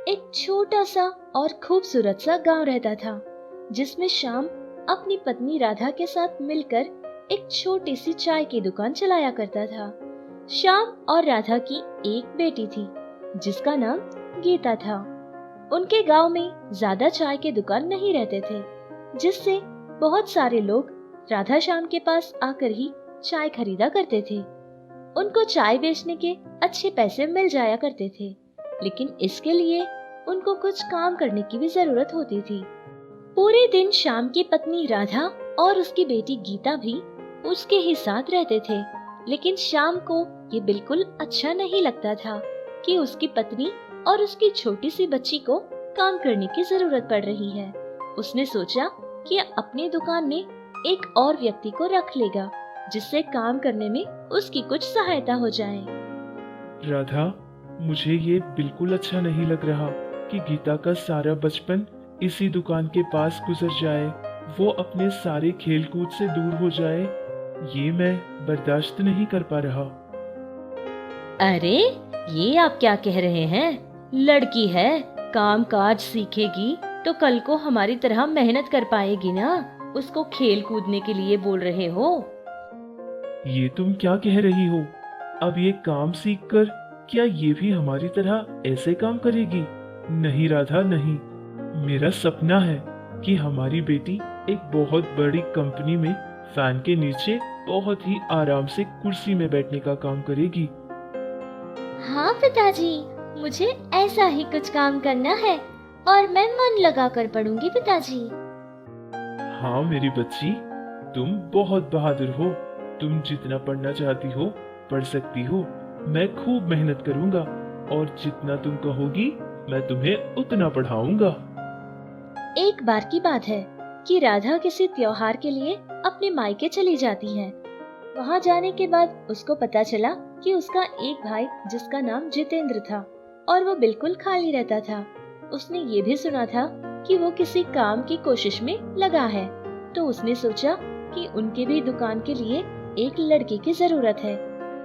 एक छोटा सा और खूबसूरत सा गांव रहता था, जिसमें श्याम अपनी पत्नी राधा के साथ मिलकर एक छोटी सी चाय की दुकान चलाया करता था। श्याम और राधा की एक बेटी थी, जिसका नाम गीता था। उनके गांव में ज्यादा चाय के दुकान नहीं रहते थे, जिससे बहुत सारे लोग राधा श्याम के पास आकर ही चाय खरीदा करते थे। उनको चाय बेचने के अच्छे पैसे मिल जाया करते थे, लेकिन इसके लिए उनको कुछ काम करने की भी जरूरत होती थी। पूरे दिन श्याम की पत्नी राधा और उसकी बेटी गीता भी उसके ही साथ रहते थे, लेकिन श्याम को ये बिल्कुल अच्छा नहीं लगता था कि उसकी पत्नी और उसकी छोटी सी बच्ची को काम करने की जरूरत पड़ रही है। उसने सोचा कि अपनी दुकान में एक और व्यक्ति को रख लेगा, जिससे काम करने में उसकी कुछ सहायता हो जाए। राधा, मुझे ये बिल्कुल अच्छा नहीं लग रहा कि गीता का सारा बचपन इसी दुकान के पास गुजर जाए, वो अपने सारे खेल कूद से दूर हो जाए। ये मैं बर्दाश्त नहीं कर पा रहा। अरे, ये आप क्या कह रहे हैं? लड़की है, काम काज सीखेगी तो कल को हमारी तरह मेहनत कर पाएगी ना। उसको खेल कूदने के लिए बोल रहे हो? ये तुम क्या कह रही हो? अब ये काम सीखकर क्या ये भी हमारी तरह ऐसे काम करेगी? नहीं राधा, नहीं। मेरा सपना है कि हमारी बेटी एक बहुत बड़ी कंपनी में फैन के नीचे बहुत ही आराम से कुर्सी में बैठने का काम करेगी। हाँ पिताजी, मुझे ऐसा ही कुछ काम करना है और मैं मन लगा कर पढ़ूंगी पिताजी। हाँ मेरी बच्ची, तुम बहुत बहादुर हो। तुम जितना पढ़ना चाहती हो पढ़ सकती हो। मैं खूब मेहनत करूंगा और जितना तुम कहोगी मैं तुम्हें उतना पढ़ाऊंगा। एक बार की बात है कि राधा किसी त्योहार के लिए अपने मायके चली जाती है। वहाँ जाने के बाद उसको पता चला कि उसका एक भाई, जिसका नाम जितेंद्र था, और वो बिल्कुल खाली रहता था। उसने ये भी सुना था कि वो किसी काम की कोशिश में लगा है, तो उसने सोचा कि उनके भी दुकान के लिए एक लड़के की जरूरत है।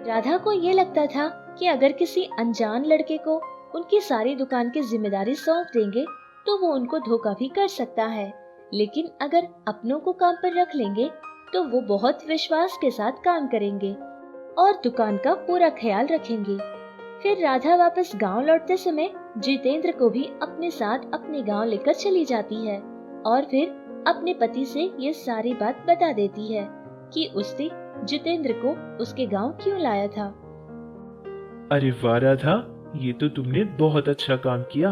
राधा को ये लगता था कि अगर किसी अनजान लड़के को उनकी सारी दुकान की जिम्मेदारी सौंप देंगे तो वो उनको धोखा भी कर सकता है, लेकिन अगर अपनों को काम पर रख लेंगे तो वो बहुत विश्वास के साथ काम करेंगे और दुकान का पूरा ख्याल रखेंगे। फिर राधा वापस गांव लौटते समय जितेंद्र को भी अपने साथ अपने गांव लेकर चली जाती है और फिर अपने पति से ये सारी बात बता देती है कि उसने जितेंद्र को उसके गांव क्यों लाया था। अरे वाह राधा, ये तो तुमने बहुत अच्छा काम किया।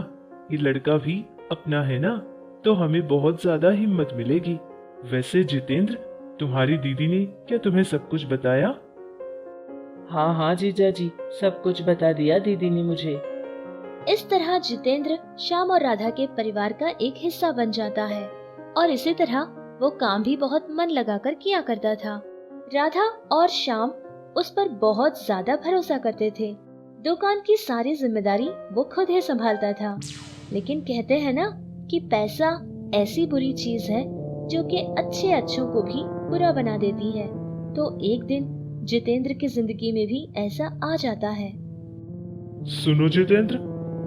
ये लड़का भी अपना है ना, तो हमें बहुत ज्यादा हिम्मत मिलेगी। वैसे जितेंद्र, तुम्हारी दीदी ने क्या तुम्हें सब कुछ बताया? हाँ हाँ जीजा जी, सब कुछ बता दिया दीदी ने मुझे। इस तरह जितेंद्र श्याम और राधा के परिवार का एक हिस्सा बन जाता है और इसी तरह वो काम भी बहुत मन लगाकर किया करता था। राधा और श्याम उस पर बहुत ज्यादा भरोसा करते थे। दुकान की सारी जिम्मेदारी वो खुद ही संभालता था, लेकिन कहते हैं ना कि पैसा ऐसी बुरी चीज है जो कि अच्छे अच्छों को भी बुरा बना देती है। तो एक दिन जितेंद्र की जिंदगी में भी ऐसा आ जाता है। सुनो जितेंद्र,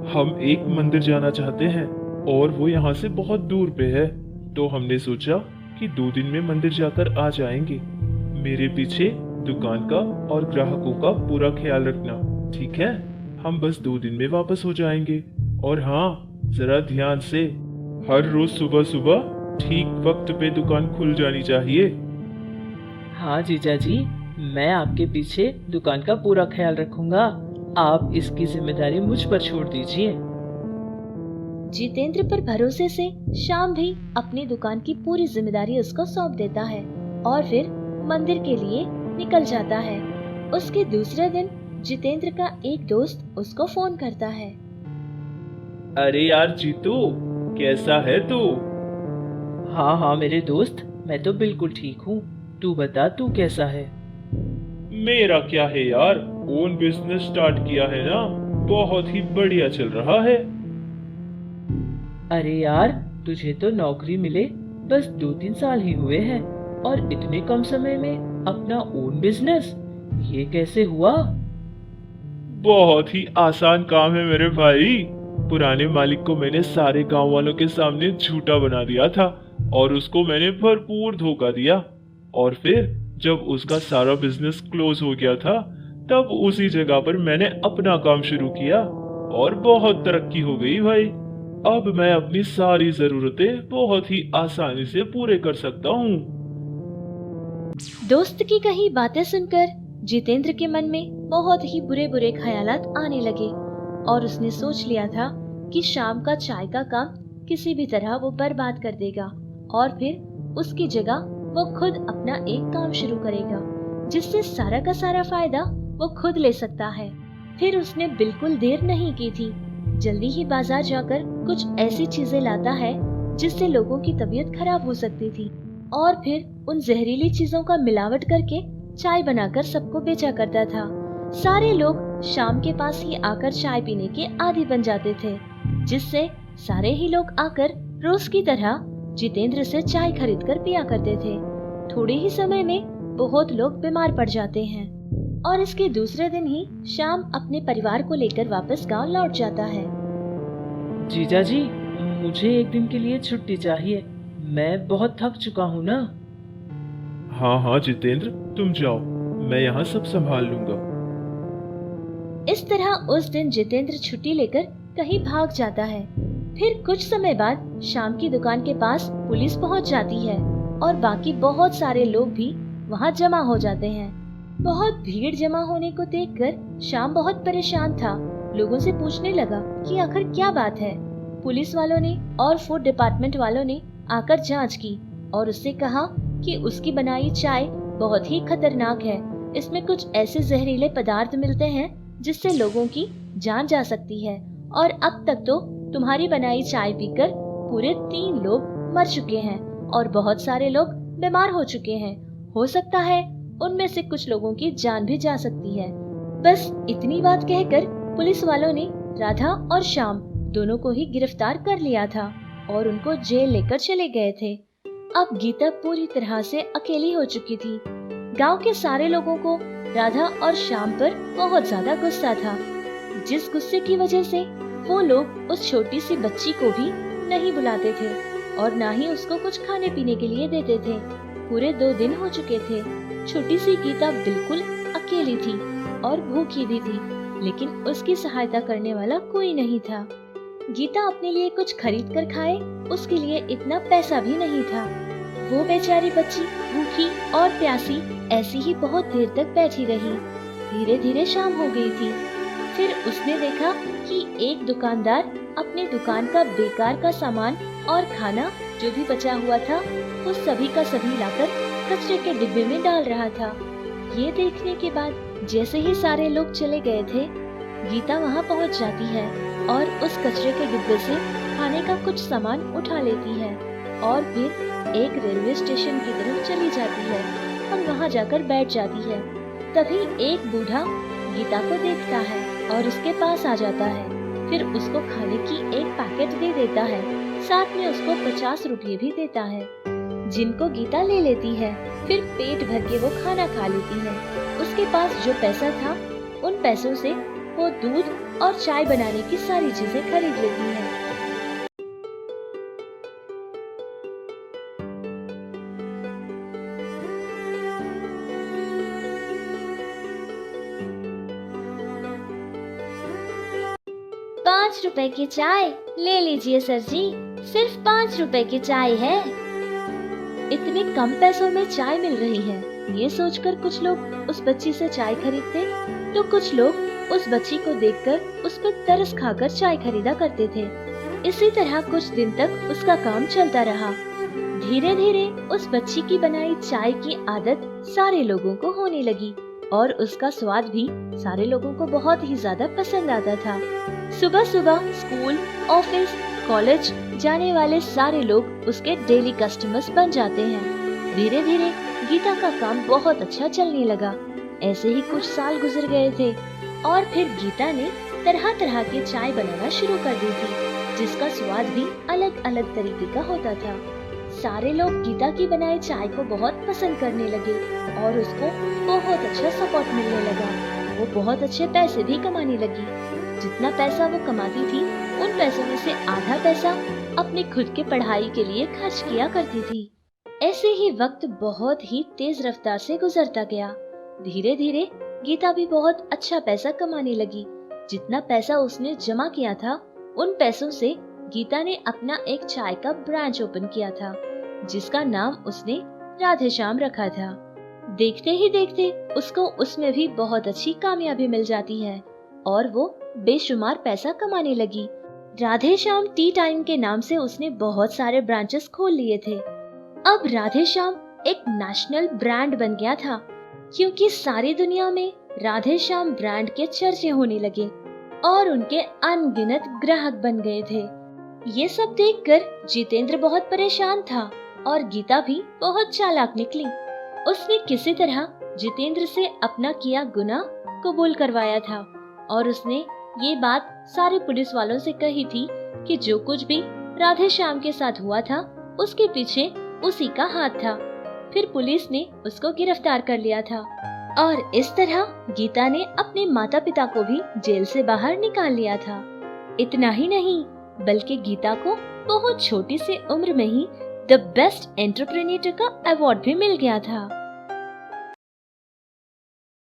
हम एक मंदिर जाना चाहते हैं और वो यहाँ से बहुत दूर पे है, तो हमने सोचा कि 2 दिन में मंदिर जाकर आ जाएंगे। मेरे पीछे दुकान का और ग्राहकों का पूरा ख्याल रखना, ठीक है? हम बस 2 दिन में वापस हो जाएंगे। और हाँ, जरा ध्यान से, हर रोज सुबह सुबह ठीक वक्त पे दुकान खुल जानी चाहिए। हाँ जीजा जी, मैं आपके पीछे दुकान का पूरा ख्याल रखूंगा। आप इसकी जिम्मेदारी मुझ पर छोड़ दीजिए। जितेंद्र पर भरोसे से श्याम भी अपनी दुकान की पूरी जिम्मेदारी उसको सौंप देता है और फिर मंदिर के लिए निकल जाता है। उसके दूसरे दिन जितेंद्र का एक दोस्त उसको फोन करता है। अरे यार जीतू, कैसा है तू? हाँ हाँ मेरे दोस्त, मैं तो बिल्कुल ठीक हूँ। तू बता, तू कैसा है? मेरा क्या है यार, ओन बिजनेस स्टार्ट किया है ना, बहुत ही बढ़िया चल रहा है। अरे यार, तुझे तो नौकरी मिले बस 2-3 साल ही हुए हैं और इतने कम समय में अपना ओन बिजनेस, ये कैसे हुआ? बहुत ही आसान काम है मेरे भाई। पुराने मालिक को मैंने सारे गांव वालों के सामने झूठा बना दिया था और उसको मैंने भरपूर धोखा दिया। और फिर जब उसका सारा बिजनेस क्लोज हो गया था, तब उसी जगह पर मैंने अपना काम शुरू किया और बहुत तरक्की हो गई भाई। अब मैं अपनी सारी जरूरतें बहुत ही आसानी से पूरे कर सकता हूँ। दोस्त की कही बातें सुनकर जितेंद्र के मन में बहुत ही बुरे बुरे ख्यालात आने लगे और उसने सोच लिया था कि शाम का चाय का काम किसी भी तरह वो बर्बाद कर देगा और फिर उसकी जगह वो खुद अपना एक काम शुरू करेगा जिससे सारा का सारा फायदा वो खुद ले सकता है। फिर उसने बिल्कुल देर नहीं की थी, जल्दी ही बाजार जाकर कुछ ऐसी चीजें लाता है जिससे लोगों की तबीयत खराब हो सकती थी और फिर उन जहरीली चीजों का मिलावट करके चाय बनाकर सबको बेचा करता था। सारे लोग शाम के पास ही आकर चाय पीने के आदी बन जाते थे, जिससे सारे ही लोग आकर रोज की तरह जितेंद्र से चाय खरीद कर पिया करते थे। थोड़े ही समय में बहुत लोग बीमार पड़ जाते हैं और इसके दूसरे दिन ही शाम अपने परिवार को लेकर वापस गांव लौट जाता है। जीजा जी, मुझे एक दिन के लिए छुट्टी चाहिए, मैं बहुत थक चुका हूँ ना। हाँ हाँ जितेंद्र, तुम जाओ, मैं यहाँ सब संभाल लूंगा। इस तरह उस दिन जितेंद्र छुट्टी लेकर कहीं भाग जाता है। फिर कुछ समय बाद शाम की दुकान के पास पुलिस पहुंच जाती है और बाकी बहुत सारे लोग भी वहां जमा हो जाते हैं। बहुत भीड़ जमा होने को देखकर शाम बहुत परेशान था। लोगों से पूछने लगा कि आखिर क्या बात है। पुलिस वालों ने और फूड डिपार्टमेंट वालों ने आकर जांच की और उससे कहा कि उसकी बनाई चाय बहुत ही खतरनाक है। इसमें कुछ ऐसे जहरीले पदार्थ मिलते हैं जिससे लोगों की जान जा सकती है और अब तक तो तुम्हारी बनाई चाय पीकर पूरे 3 लोग मर चुके हैं और बहुत सारे लोग बीमार हो चुके हैं। हो सकता है उनमें से कुछ लोगों की जान भी जा सकती है। बस इतनी बात कहकर पुलिस वालों ने राधा और श्याम दोनों को ही गिरफ्तार कर लिया था और उनको जेल लेकर चले गए थे। अब गीता पूरी तरह से अकेली हो चुकी थी। गांव के सारे लोगों को राधा और श्याम पर बहुत ज्यादा गुस्सा था, जिस गुस्से की वजह से वो लोग उस छोटी सी बच्ची को भी नहीं बुलाते थे और ना ही उसको कुछ खाने पीने के लिए देते थे। पूरे 2 दिन हो चुके थे। छोटी सी गीता बिल्कुल अकेली थी और भूखी भी थी, लेकिन उसकी सहायता करने वाला कोई नहीं था। गीता अपने लिए कुछ खरीद कर खाए, उसके लिए इतना पैसा भी नहीं था। वो बेचारी बच्ची भूखी और प्यासी ऐसी ही बहुत देर तक बैठी रही। धीरे धीरे शाम हो गई थी। फिर उसने देखा कि एक दुकानदार अपनी दुकान का बेकार का सामान और खाना जो भी बचा हुआ था वो सभी का सभी लाकर कचरे के डिब्बे में डाल रहा था। ये देखने के बाद जैसे ही सारे लोग चले गए थे, गीता वहाँ पहुँच जाती है और उस कचरे के डिब्बे से खाने का कुछ सामान उठा लेती है और फिर एक रेलवे स्टेशन की तरफ चली जाती है और वहाँ जाकर बैठ जाती है। तभी एक बूढ़ा गीता को देखता है और उसके पास आ जाता है। फिर उसको खाने की एक पैकेट दे देता है, साथ में उसको 50 रुपये भी देता है, जिनको गीता ले लेती है। फिर पेट भर के वो खाना खा लेती है। उसके पास जो पैसा था उन पैसों से वो दूध और चाय बनाने की सारी चीजें खरीद लेती है। ₹5 की चाय ले लीजिए सर जी, सिर्फ 5 रुपए की चाय है। इतने कम पैसों में चाय मिल रही है, ये सोचकर कुछ लोग उस बच्ची से चाय खरीदते तो कुछ लोग उस बच्ची को देखकर उस पर तरस खाकर चाय खरीदा करते थे। इसी तरह कुछ दिन तक उसका काम चलता रहा। धीरे धीरे उस बच्ची की बनाई चाय की आदत सारे लोगों को होने लगी और उसका स्वाद भी सारे लोगों को बहुत ही ज्यादा पसंद आता था। सुबह सुबह स्कूल, ऑफिस, कॉलेज जाने वाले सारे लोग उसके डेली कस्टमर्स बन जाते हैं। धीरे धीरे गीता का काम बहुत अच्छा चलने लगा। ऐसे ही कुछ साल गुजर गए थे और फिर गीता ने तरह तरह की चाय बनाना शुरू कर दी थी, जिसका स्वाद भी अलग अलग तरीके का होता था। सारे लोग गीता की बनाई चाय को बहुत पसंद करने लगे और उसको बहुत अच्छा सपोर्ट मिलने लगा। वो बहुत अच्छे पैसे भी कमाने लगी। जितना पैसा वो कमाती थी उन पैसों में से आधा पैसा अपने खुद के पढ़ाई के लिए खर्च किया करती थी। ऐसे ही वक्त बहुत ही तेज रफ्तार से गुजरता गया। धीरे धीरे गीता भी बहुत अच्छा पैसा कमाने लगी। जितना पैसा उसने जमा किया था उन पैसों से गीता ने अपना एक चाय का ब्रांच ओपन किया था, जिसका नाम उसने राधेश्याम रखा था। देखते ही देखते उसको उसमें भी बहुत अच्छी कामयाबी मिल जाती है और वो बेशुमार पैसा कमाने लगी। राधेश्याम टी टाइम के नाम से उसने बहुत सारे ब्रांचेस खोल लिए थे। अब राधेश्याम एक नेशनल ब्रांड बन गया था, क्योंकि सारी दुनिया में राधेश्याम ब्रांड के चर्चे होने लगे और उनके अनगिनत ग्राहक बन गए थे। ये सब देखकर जितेंद्र बहुत परेशान था और गीता भी बहुत चालाक निकली। उसने किसी तरह जितेंद्र से अपना किया गुनाह कबूल करवाया था और उसने ये बात सारे पुलिस वालों से कही थी कि जो कुछ भी राधेश्याम के साथ हुआ था उसके पीछे उसी का हाथ था। फिर पुलिस ने उसको गिरफ्तार कर लिया था और इस तरह गीता ने अपने माता पिता को भी जेल से बाहर निकाल लिया था। इतना ही नहीं, बल्कि गीता को बहुत छोटी सी उम्र में ही द बेस्ट एंटरप्रेन्योर का अवार्ड भी मिल गया था।